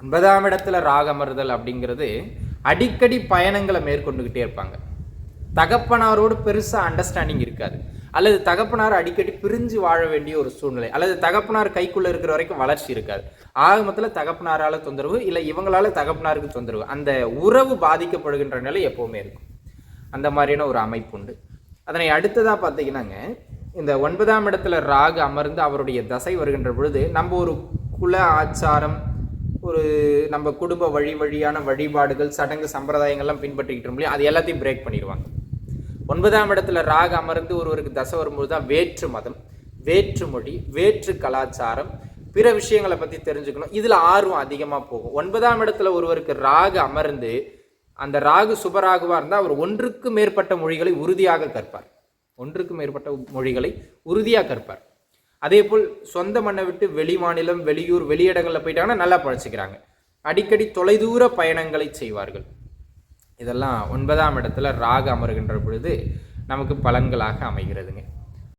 9ஆம் இடத்துல ராகு அமர்தல் அப்படிங்கிறது அடிக்கடி பயணங்களை மேற்கொண்டுகிட்டே இருப்பாங்க. தகப்பனாரோடு பெருசாக அண்டர்ஸ்டாண்டிங் இருக்காது, அல்லது தகப்பனார் அடிக்கடி பிரிஞ்சு வாழ வேண்டிய ஒரு சூழ்நிலை, அல்லது தகப்பனார் கைக்குள்ளே இருக்கிற வரைக்கும் வளர்ச்சி இருக்காது. ஆகமத்தில் தகப்பனாரால் தொந்தரவு, இல்லை இவங்களால தகப்பனாருக்கு தொந்தரவு, அந்த உறவு பாதிக்கப்படுகின்ற நிலை எப்போவுமே இருக்கும். அந்த மாதிரியான ஒரு அமைப்பு உண்டு. அதனை அடுத்ததாக பார்த்தீங்கன்னாங்க, இந்த 9ஆம் இடத்துல ராகு அமர்ந்து அவருடைய தசை வருகின்ற பொழுது நம்ம ஒரு குல ஆச்சாரம், ஒரு நம்ம குடும்ப வழியான வழிபாடுகள், சடங்கு சம்பிரதாயங்கள்லாம் பின்பற்றிக்கிட்டு முடியும், அது எல்லாத்தையும் பிரேக் பண்ணிடுவாங்க. 9ஆம் இடத்துல ராகு அமர்ந்து ஒருவருக்கு தசை வரும்போது தான் வேற்று மதம், வேற்று மொழி, வேற்று கலாச்சாரம், பிற விஷயங்களை பற்றி தெரிஞ்சுக்கணும், இதில் ஆர்வம் அதிகமாக போகும். 9ஆம் இடத்துல ஒருவருக்கு ராகு அமர்ந்து, அந்த ராகு சுபராகுவாக இருந்தால் அவர் ஒன்றுக்கு மேற்பட்ட மொழிகளை உறுதியாக கற்பார், ஒன்றுக்கு மேற்பட்ட மொழிகளை உறுதியாக கற்பார். அதே போல் சொந்த மண்ணை விட்டு வெளி மாநிலம், வெளியூர், வெளியிடங்களில் போயிட்டாங்கன்னா நல்லா பழச்சிக்கிறாங்க. அடிக்கடி தொலைதூர பயணங்களை செய்வார்கள். இதெல்லாம் 9ஆம் இடத்துல ராகு அமருகின்ற பொழுது நமக்கு பலன்களாக அமைகிறதுங்க.